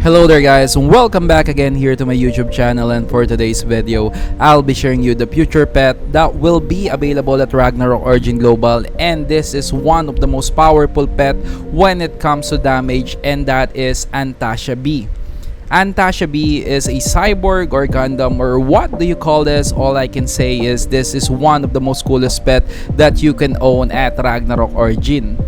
Hello there guys, and welcome back again here to my YouTube channel, and for today's video, I'll be sharing you the future pet that will be available at Ragnarok Origin Global, and this is one of the most powerful pet when it comes to damage, and that is Antasha B. Antasha B is a cyborg or Gundam, or what do you call this? All I can say is this is one of the most coolest pet that you can own at Ragnarok Origin.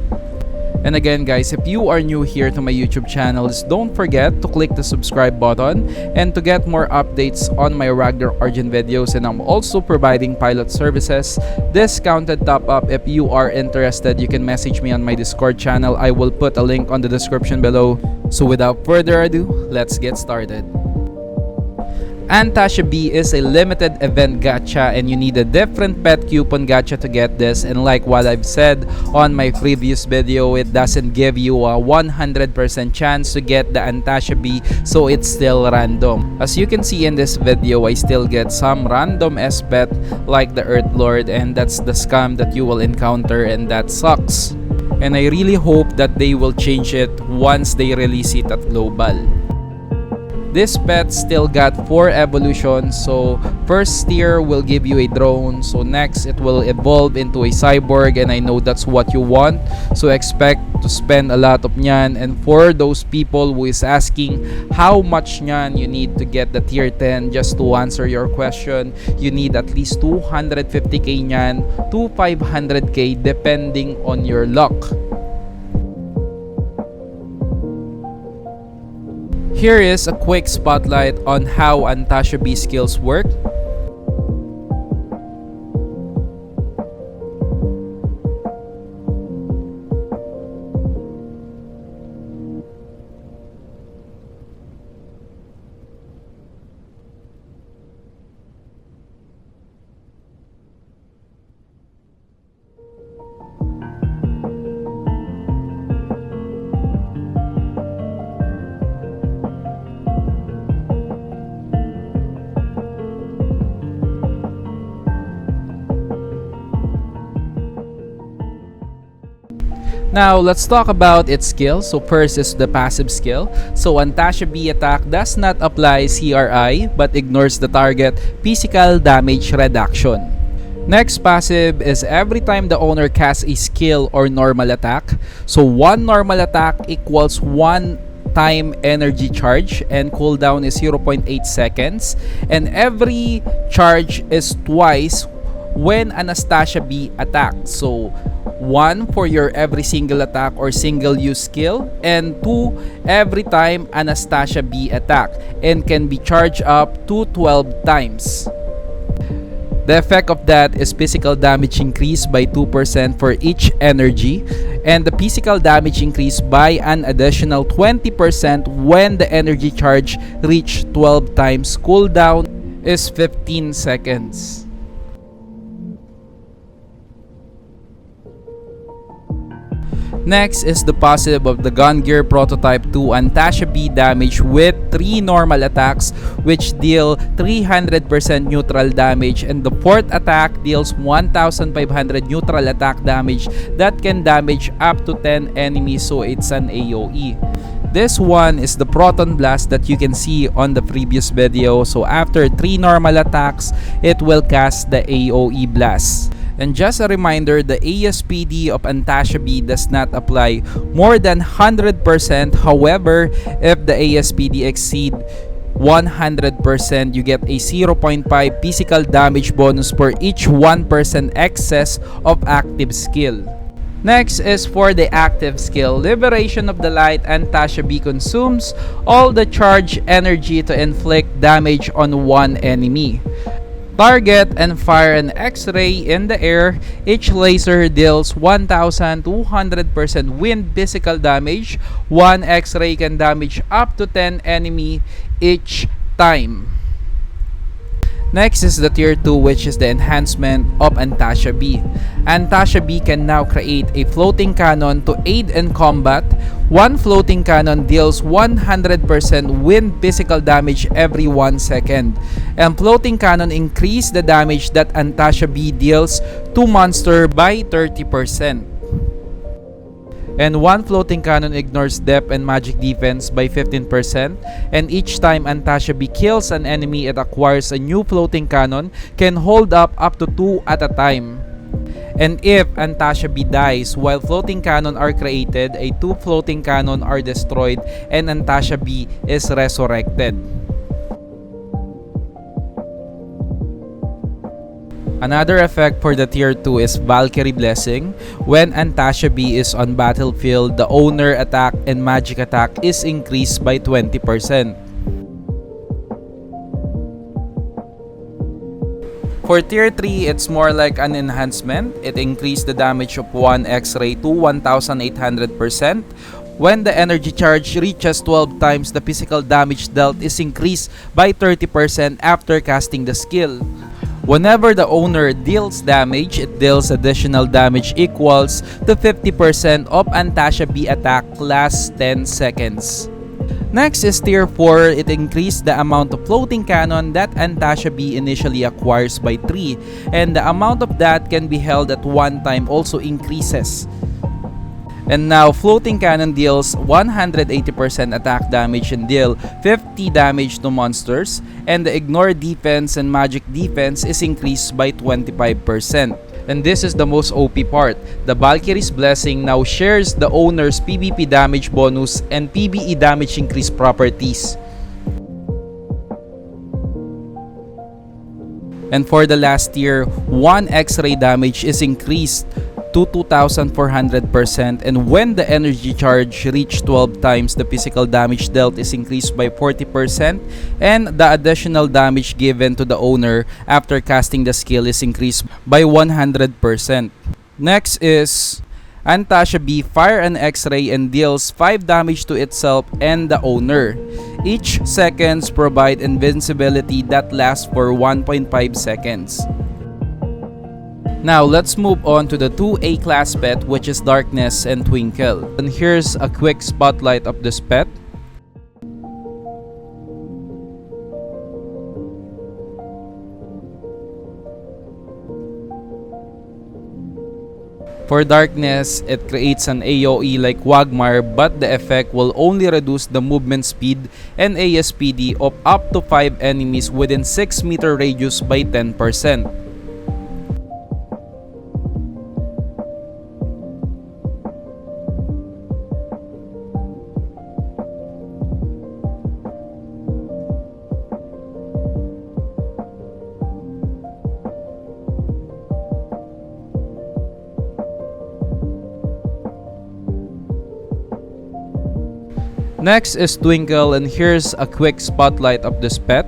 And again guys, if you are new here to my YouTube channels, don't forget to click the subscribe button and to get more updates on my Ragnarok Origin videos. And I'm also providing pilot services, discounted top up. If you are interested, you can message me on my Discord channel. I will put a link on the description below. So without further ado, let's get started. Antasha B is a limited event gacha, and you need a different pet coupon gacha to get this. And like what I've said on my previous video, it doesn't give you a 100% chance to get the Antasha B, so it's still random. As you can see in this video, I still get some random S pet like the Earth Lord, and that's the scam that you will encounter, and that sucks. And I really hope that they will change it once they release it at Global. This pet still got 4 evolutions. So first tier will give you a drone, so next it will evolve into a cyborg, and I know that's what you want, so expect to spend a lot of nyan. And for those people who is asking how much nyan you need to get the tier 10, just to answer your question, you need at least 250k nyan to 500k depending on your luck. Here is a quick spotlight on how Antasha B skills work. Now, let's talk about its skill. So first is the passive skill. So Antasha B attack does not apply CRI but ignores the target physical damage reduction. Next passive is every time the owner casts a skill or normal attack. So one normal attack equals 1 time energy charge, and cooldown is 0.8 seconds. And every charge is twice when Antasha B attacks. So 1 for your every single attack or single use skill, and 2 every time Antasha B attack, and can be charged up to 12 times. The effect of that is physical damage increase by 2% for each energy, and the physical damage increase by an additional 20% when the energy charge reach 12 times. Cooldown is 15 seconds. Next is the passive of the Gun Gear Prototype 2 Antasha B damage with 3 normal attacks, which deal 300% neutral damage, and the 4th attack deals 1500 neutral attack damage that can damage up to 10 enemies, so it's an AoE. This one is the Proton Blast that you can see on the previous video. So after 3 normal attacks, it will cast the AoE Blast. And just a reminder, the ASPD of Antasha B does not apply more than 100%. However, if the ASPD exceed 100%, you get a 0.5 physical damage bonus for each 1% excess of active skill. Next is for the active skill. Liberation of the Light. Antasha B consumes all the charge energy to inflict damage on one enemy. Target and fire an X-ray in the air. Each laser deals 1200% wind physical damage. One X-ray can damage up to 10 enemy each time. Next is the tier 2, which is the enhancement of Antasha B. Antasha B can now create a floating cannon to aid in combat. One floating cannon deals 100% wind physical damage every 1 second. And floating cannon increase the damage that Antasha B deals to monster by 30%. And one floating cannon ignores depth and magic defense by 15%, and each time Antasha B kills an enemy it acquires a new floating cannon, can hold up to 2 at a time. And if Antasha B dies while floating cannon are created, a 2 floating cannon are destroyed and Antasha B is resurrected. Another effect for the tier 2 is Valkyrie Blessing. When Antasha B is on battlefield, the owner attack and magic attack is increased by 20%. For tier 3, it's more like an enhancement. It increased the damage of 1 X-ray to 1800%. When the energy charge reaches 12 times, the physical damage dealt is increased by 30% after casting the skill. Whenever the owner deals damage, it deals additional damage equals to 50% of Antasha B attack lasts 10 seconds. Next is tier 4. It increased the amount of floating cannon that Antasha B initially acquires by 3, and the amount of that can be held at one time also increases. And now floating cannon deals 180% attack damage and deal 50 damage to monsters, and the ignore defense and magic defense is increased by 25%. And this is the most OP part. The Valkyrie's Blessing now shares the owner's PvP damage bonus and PvE damage increase properties. And for the last tier, 1 X-ray damage is increased to 2400%, and when the energy charge reach 12 times, the physical damage dealt is increased by 40%, and the additional damage given to the owner after casting the skill is increased by 100%. Next is Antasha B fire an X-ray and deals 5 damage to itself and the owner. Each seconds provide invincibility that lasts for 1.5 seconds. Now let's move on to the 2 A-class pet, which is Darkness and Twinkle. And here's a quick spotlight of this pet. For Darkness, it creates an AoE like Wagmar, but the effect will only reduce the movement speed and ASPD of up to 5 enemies within 6 meter radius by 10%. Next is Twinkle, and here's a quick spotlight of this pet.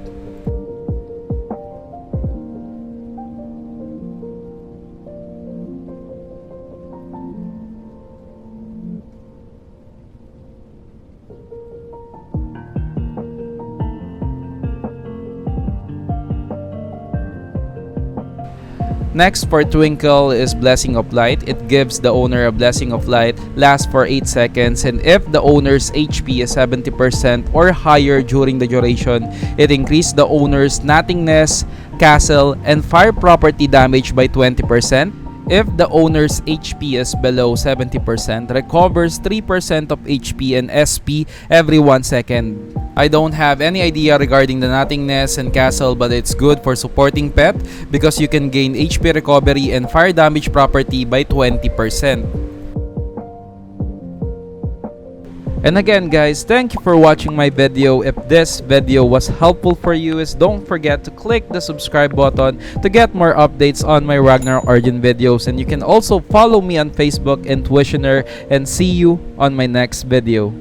Next for Twinkle is Blessing of Light. It gives the owner a Blessing of Light, lasts for 8 seconds, and if the owner's HP is 70% or higher during the duration, it increases the owner's nothingness, castle, and fire property damage by 20%. If the owner's HP is below 70%, recovers 3% of HP and SP every 1 second. I don't have any idea regarding the nothingness and castle, but it's good for supporting pet because you can gain HP recovery and fire damage property by 20%. And again guys, thank you for watching my video. If this video was helpful for you, don't forget to click the subscribe button to get more updates on my Ragnarok Origin videos, and you can also follow me on Facebook and Twitter, and see you on my next video.